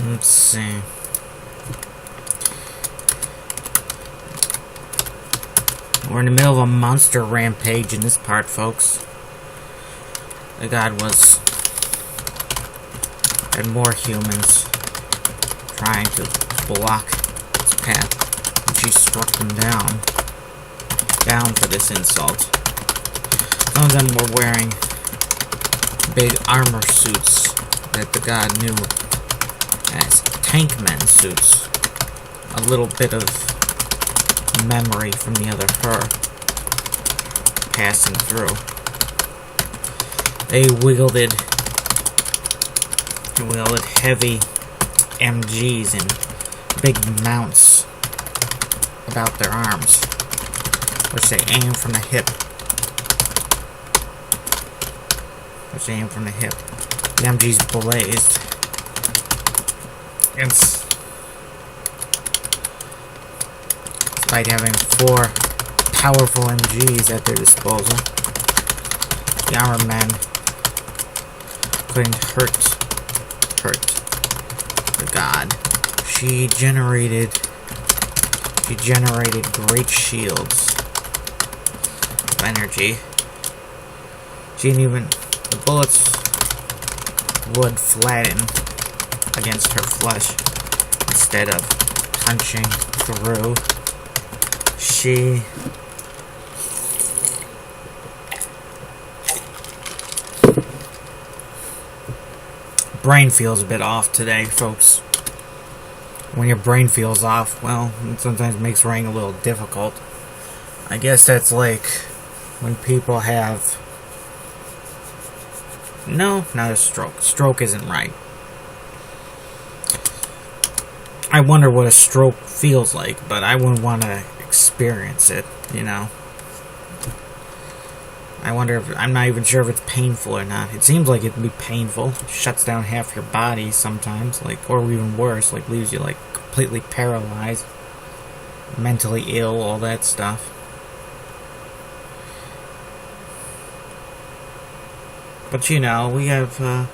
Let's see. We're in the middle of a monster rampage in this part, folks. The god had more humans trying to block its path, and she struck them down for this insult. Some of them were wearing big armor suits that the god knew as tankmen suits. A little bit of memory from the other her passing through. They wielded heavy MGs and big mounts about their arms, which they aim from the hip. The MGs blazed. And despite having 4 powerful MGs at their disposal, the armored men couldn't hurt the god. She generated great shields of energy. The bullets would flatten against her flesh instead of punching through. Brain feels a bit off today, folks. When your brain feels off, well, it sometimes makes writing a little difficult. I guess that's like when people have... No, not a stroke. Stroke isn't right. I wonder what a stroke feels like, but I wouldn't want to experience it, you know. I wonder if... I'm not even sure if it's painful or not. It seems like it'd be painful. It shuts down half your body sometimes, or even worse, leaves you, completely paralyzed. Mentally ill, all that stuff. But, we have,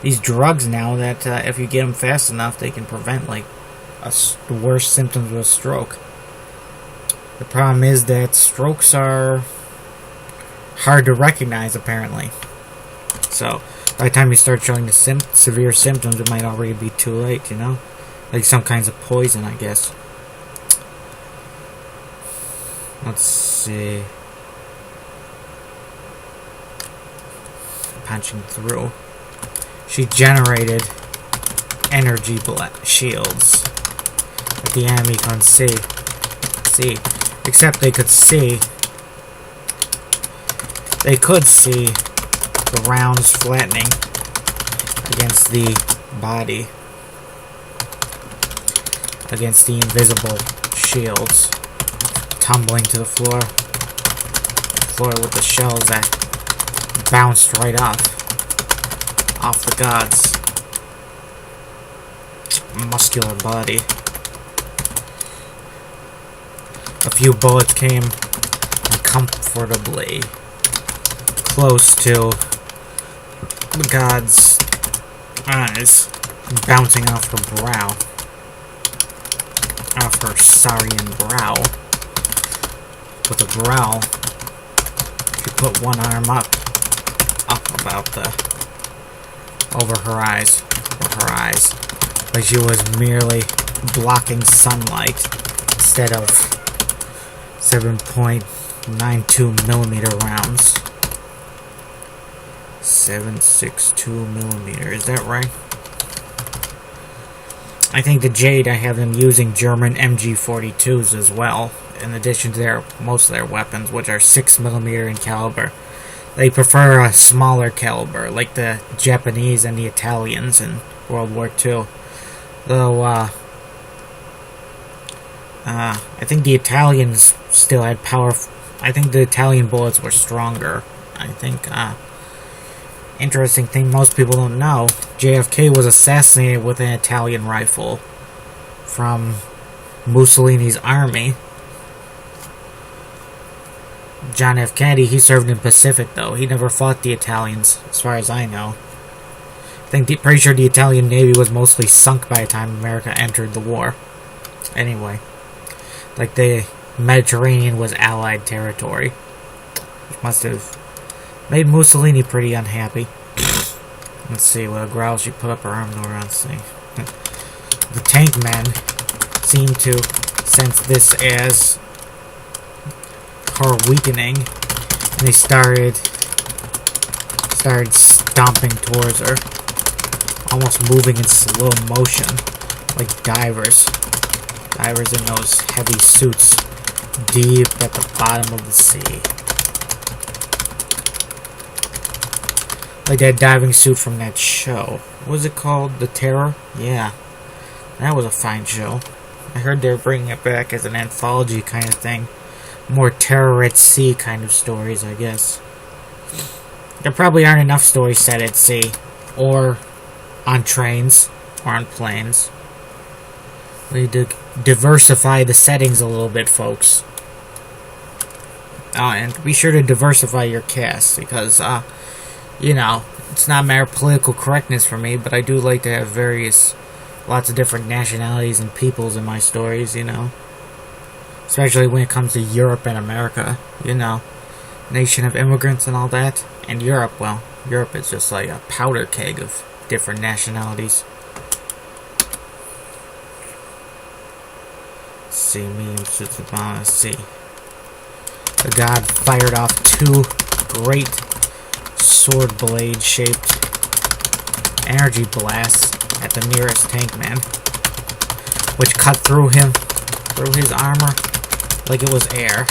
these drugs now that, if you get them fast enough, they can prevent, the worst symptoms of a stroke. The problem is that strokes are hard to recognize, apparently. So, by the time you start showing the severe symptoms, it might already be too late, Like some kinds of poison, I guess. Let's see. Punching through. She generated energy shields that the enemy couldn't see. Except they could see the rounds flattening against the body, against the invisible shields, tumbling to the floor with the shells that bounced right off the god's muscular body. A few bullets came uncomfortably close to the god's eyes, bouncing off her brow. Off her saurian brow. With a growl, she put one arm up over her eyes, like she was merely blocking sunlight instead of 7.92 millimeter rounds. 7.62 millimeter, is that right? I think the Jade, I have them using German MG42s as well, in addition to most of their weapons, which are 6mm in caliber. They prefer a smaller caliber, like the Japanese and the Italians in World War II. Though, I think the Italians still had power. I think the Italian bullets were stronger. I think, interesting thing most people don't know, JFK was assassinated with an Italian rifle from Mussolini's army. John F. Kennedy, he served in Pacific, though. He never fought the Italians, as far as I know. Pretty sure the Italian Navy was mostly sunk by the time America entered the war. Anyway, like the Mediterranean was Allied territory, which must have made Mussolini pretty unhappy. Let's see what growl she put up her arm over. Let's see. The tank men seem to sense this as her weakening, and they started stomping towards her, almost moving in slow motion, like divers in those heavy suits deep at the bottom of the sea. Like that diving suit from that show. What was it called? The Terror? Yeah. That was a fine show. I heard they're bringing it back as an anthology kind of thing. More terror at sea kind of stories, I guess. There probably aren't enough stories set at sea, or on trains, or on planes. We need to diversify the settings a little bit, folks. And be sure to diversify your cast, because, you know, it's not a matter of political correctness for me, but I do like to have lots of different nationalities and peoples in my stories, you know. Especially when it comes to Europe and America, you know. Nation of immigrants and all that. And Europe, well, Europe is just like a powder keg of different nationalities. Let's see, let's see. The god fired off 2 great sword blade shaped energy blasts at the nearest tank man, which cut through his armor like it was air.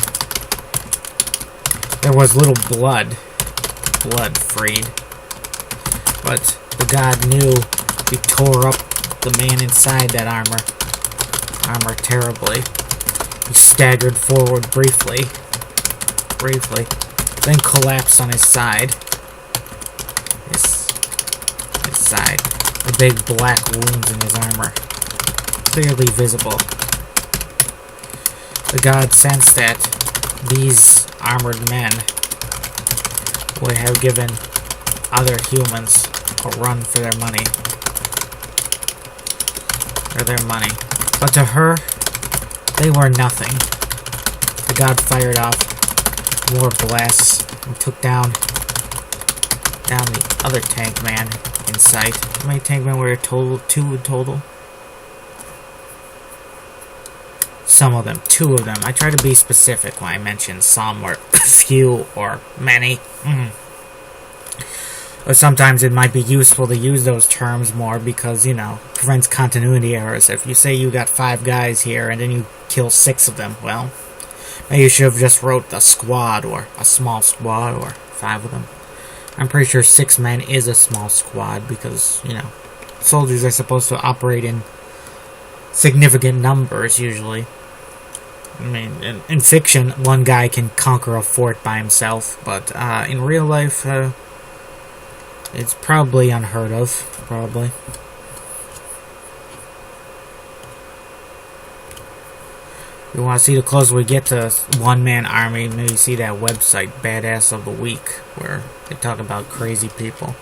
There was little blood freed, but the god knew he tore up the man inside that armor terribly. He staggered forward briefly, then collapsed on his side. His side. The big black wounds in his armor, clearly visible. The god sensed that these armored men would have given other humans a run for their money. But to her, they were nothing. The god fired off more blasts and took down the other tank man in sight. How many tank men were there total? 2 in total? Some of them. 2 of them. I try to be specific when I mention some or few or many. Or sometimes it might be useful to use those terms more because, you know, prevents continuity errors. If you say you got 5 guys here and then you kill 6 of them, well, maybe you should have just wrote a squad or a small squad or 5 of them. I'm pretty sure 6 men is a small squad because, you know, soldiers are supposed to operate in significant numbers usually. I mean, in fiction, 1 guy can conquer a fort by himself, but in real life, it's probably unheard of, probably. You want to see the closer we get to one-man army, maybe see that website, Badass of the Week, where they talk about crazy people.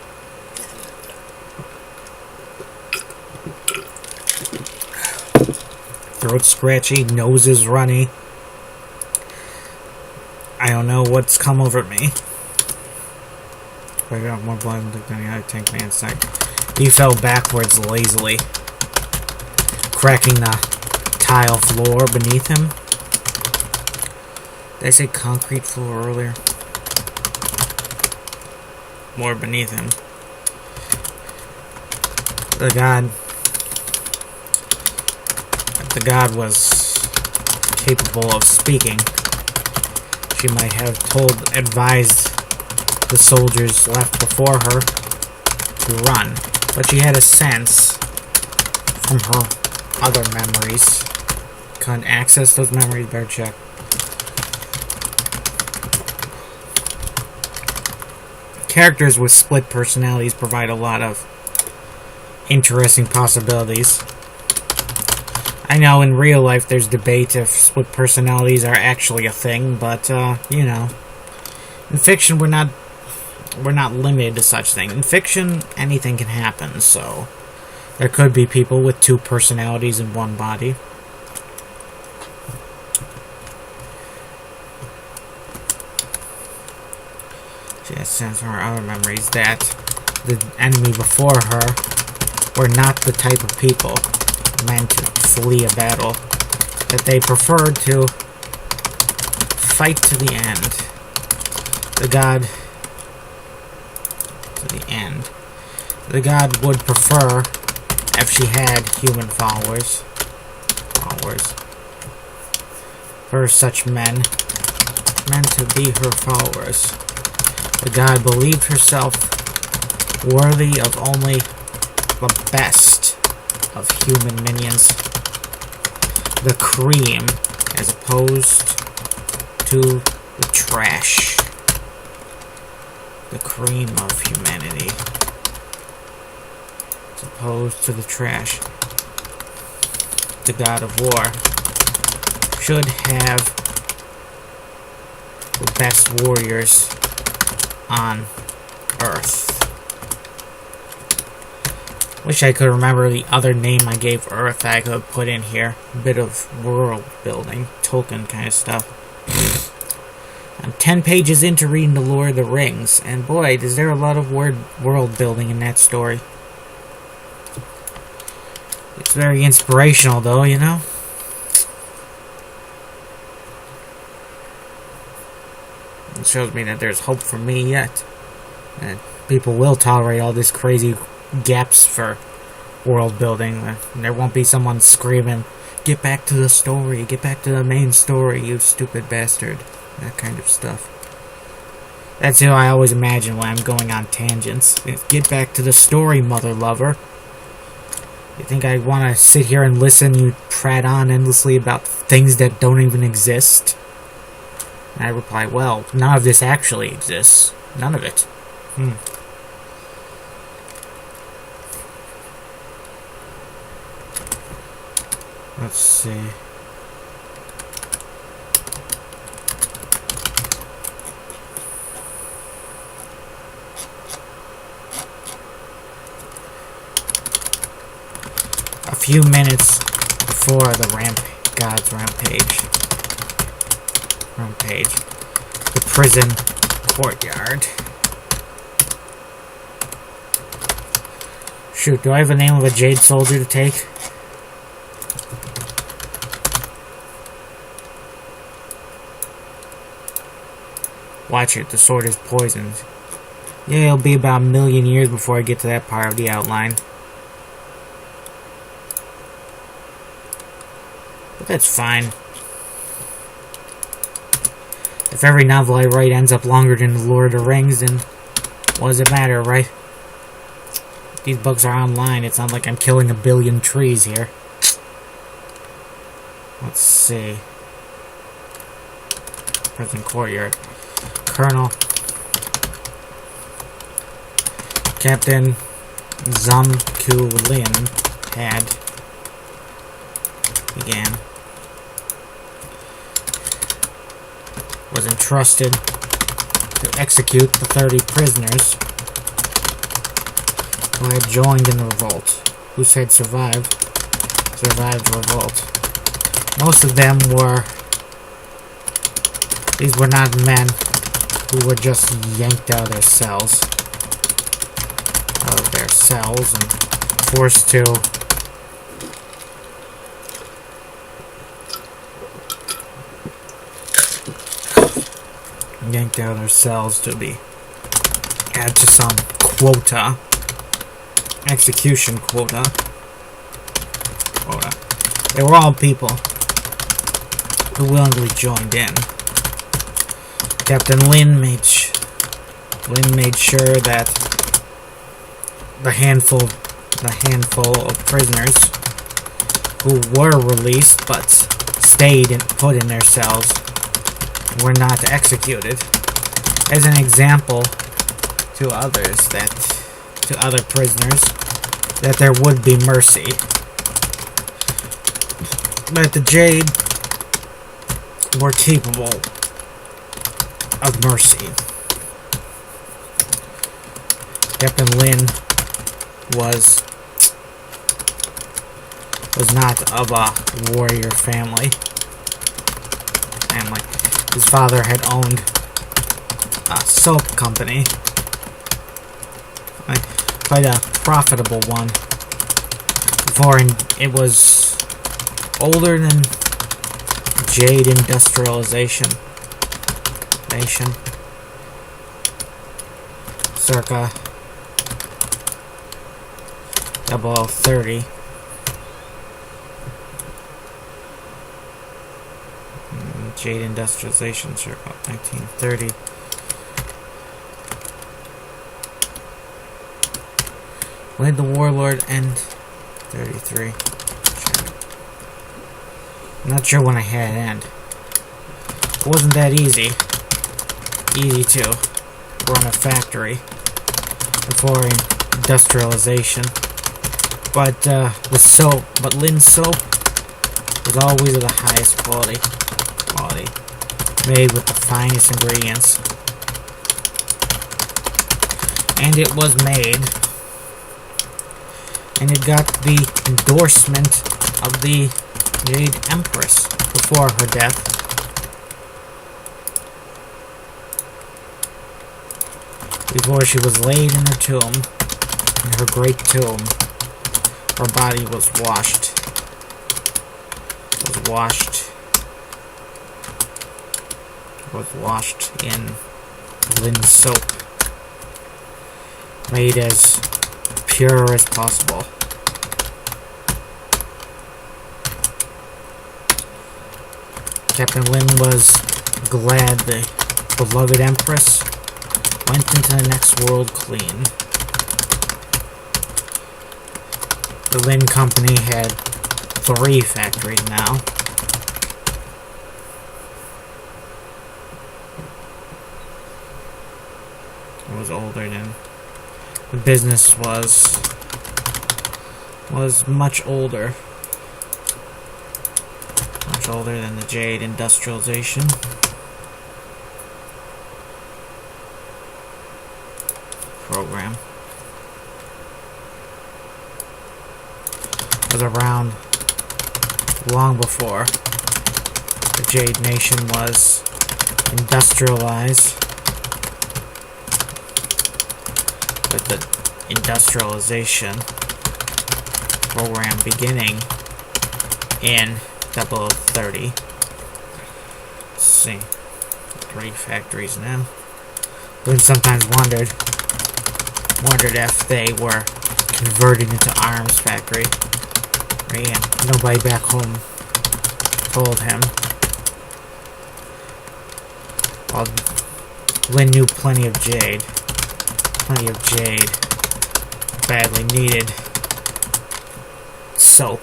Throat scratchy, nose is runny. I don't know what's come over me. I got more blood than the other tank man's side. He fell backwards lazily, cracking the tile floor beneath him. Did I say concrete floor earlier? More beneath him. The god was capable of speaking. She might have advised the soldiers left before her to run, but she had a sense from her other memories. Couldn't access those memories, better check. Characters with split personalities provide a lot of interesting possibilities. I know in real life there's debate if split personalities are actually a thing, but, you know, in fiction we're not we're not limited to such things. In fiction, anything can happen, so there could be people with two personalities in one body. She has sense from her other memories that the enemy before her were not the type of people meant to flee a battle, that they preferred to fight to the end. The god to the end. The god would prefer if she had human followers. For such men meant to be her followers. The god believed herself worthy of only the best of human minions. The cream, as opposed to the trash. The cream of humanity, as opposed to the trash. The god of war should have the best warriors on Earth. Wish I could remember the other name I gave Earth that I could put in here. A bit of world building, Tolkien kind of stuff. I'm 10 pages into reading The Lord of the Rings, and boy, is there a lot of world building in that story. It's very inspirational, though, you know? It shows me that there's hope for me yet. And people will tolerate all this crazy gaps for world building. There won't be someone screaming, "Get back to the story, get back to the main story, you stupid bastard." That kind of stuff. That's who I always imagine when I'm going on tangents. Get back to the story, mother lover. You think I want to sit here and listen you prat on endlessly about things that don't even exist? And I reply, well, none of this actually exists. None of it. Let's see. A few minutes before the God's rampage. The prison courtyard. Shoot, do I have the name of a Jade soldier to take? Watch it, the sword is poisoned. Yeah, it'll be about a million years before I get to that part of the outline. But that's fine. If every novel I write ends up longer than The Lord of the Rings, then what does it matter, right? These books are online, it's not like I'm killing a billion trees here. Let's see. Prison courtyard. Colonel. Captain Zumku Lin had was entrusted to execute the 30 prisoners who had joined in the revolt, who had survived the revolt. Most of them these were not men who were just yanked out of their cells, and forced to be added to some quota, execution quota. They were all people who willingly joined in. Captain Lin made sure that the handful of prisoners who were released but stayed and put in their cells were not executed, as an example to other prisoners, that there would be mercy. But the Jade were capable of mercy. Captain Lin was not of a warrior family. His father had owned a soap company, quite a profitable one. Before it was older than jade industrialization nation, circa 0030. Jade industrialization, circa 1930. When did the warlord end? 33. I'm not sure when I had it end. It wasn't that easy to run a factory before industrialization. But with soap, Lin's soap was always of the highest quality, made with the finest ingredients, and it was made, and it got the endorsement of the Jade Empress before her death. Before she was laid in her tomb, in her great tomb, her body was washed in Lin's soap, made as pure as possible. Captain Lin was glad the beloved Empress went into the next world clean. The Lin Company had 3 factories now. It was older than the business was much older than the jade industrialization program. It was around long before the Jade Nation was industrialized, with the industrialization program beginning in 0030. Let's see, 3 factories now. Lynn sometimes wondered if they were converted into arms factory. And nobody back home told him. Well, Lynn knew plenty of jade. Badly needed soap.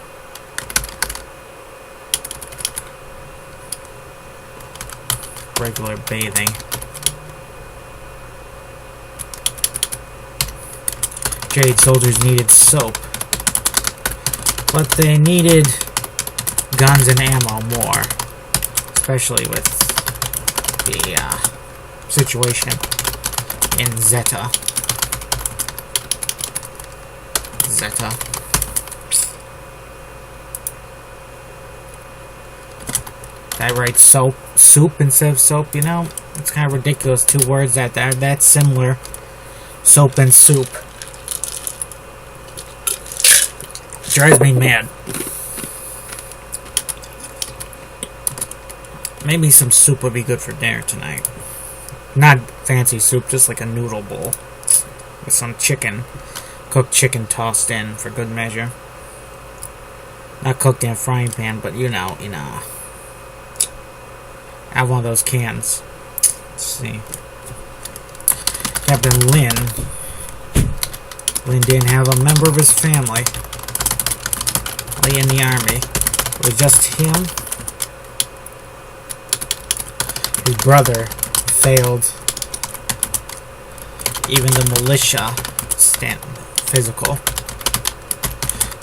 Regular bathing. Jade soldiers needed soap, but they needed guns and ammo more, especially with the situation in Zeta. I write soup instead of soap, you know? It's kind of ridiculous, 2 words that are that similar. Soap and soup. Drives me mad. Maybe some soup would be good for dinner tonight. Not fancy soup, just like a noodle bowl. With some chicken. Cooked chicken tossed in for good measure. Not cooked in a frying pan, but you know. I have one of those cans. Let's see. Captain Lin didn't have a member of his family in the army. It was just him. His brother failed even the militia physical.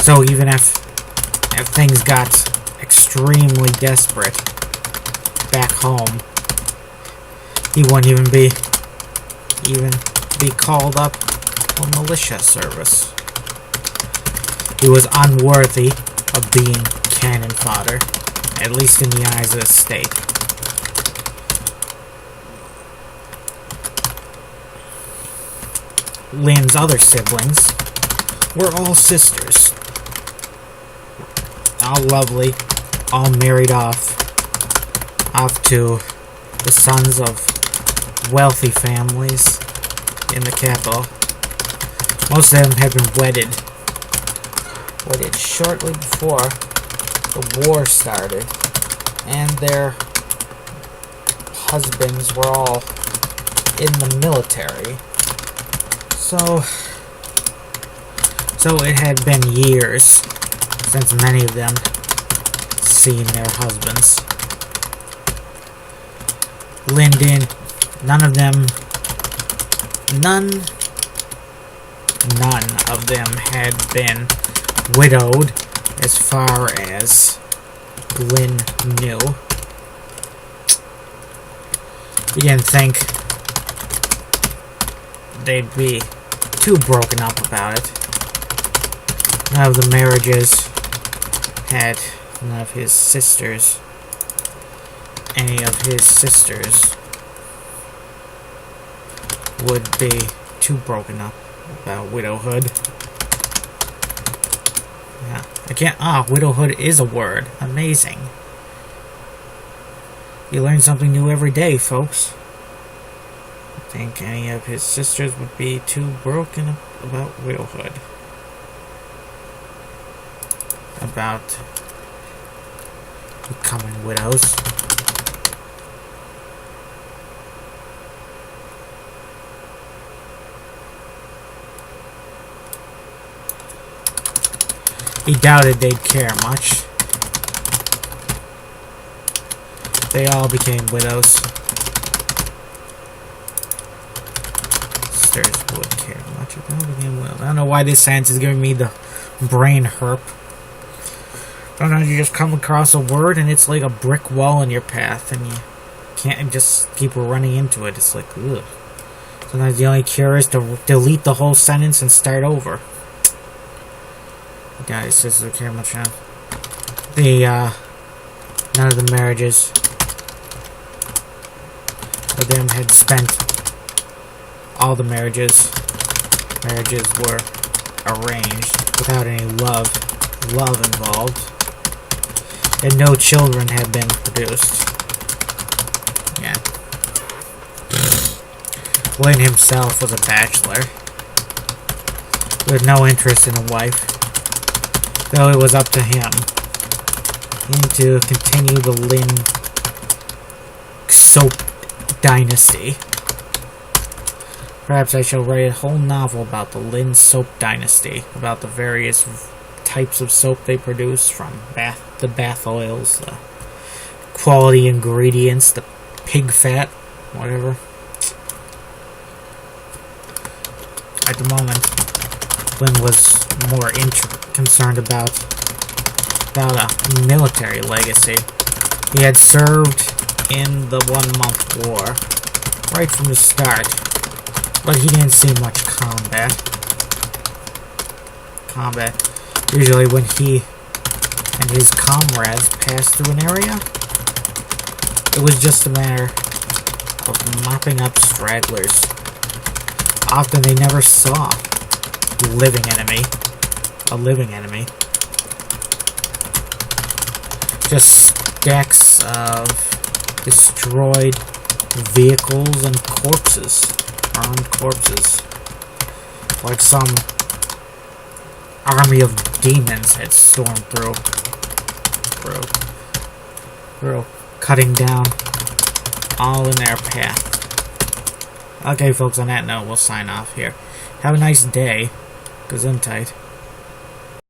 So even if things got extremely desperate back home, he wouldn't even be called up or militia service. He was unworthy of being cannon fodder, at least in the eyes of the state. Lynn's other siblings were all sisters. All lovely, all married off to the sons of wealthy families in the capital. Most of them had been wedded shortly before the war started, and their husbands were all in the military. So it had been years since many of them seen their husbands. Lyndon, none of them had been widowed as far as Lynn knew. We didn't think they'd be too broken up about it. None of the marriages had none of his sisters. Any of his sisters would be too broken up about widowhood. Yeah, widowhood is a word. Amazing. You learn something new every day, folks. I think any of his sisters would be too broken up about widowhood. About becoming widows. He doubted they'd care much. They all became widows. Sisters would care much if they all became widows. I don't know why this sentence is giving me the brain herp. Sometimes you just come across a word and it's like a brick wall in your path and you can't just keep running into it. It's like, ugh. Sometimes the only cure is to delete the whole sentence and start over. Guys, says they care much now. None of the marriages of them had spent. All the marriages were arranged without any love involved, and no children had been produced. Yeah. Lynn himself was a bachelor with no interest in a wife. Though it was up to him and to continue the Lynn soap dynasty. Perhaps I shall write a whole novel about the Lynn soap dynasty, about the various types of soap they produce, from the bath oils, the quality ingredients, the pig fat, whatever. At the moment, Lynn was more concerned about a military legacy. He had served in the 1-month war right from the start, but he didn't see much combat. Usually when he and his comrades passed through an area, it was just a matter of mopping up stragglers. Often they never saw a living enemy. Just stacks of destroyed vehicles and corpses. Armed corpses. Like some army of demons had stormed through, cutting down all in their path. Okay, folks, on that note, we'll sign off here. Have a nice day. Gesundheit.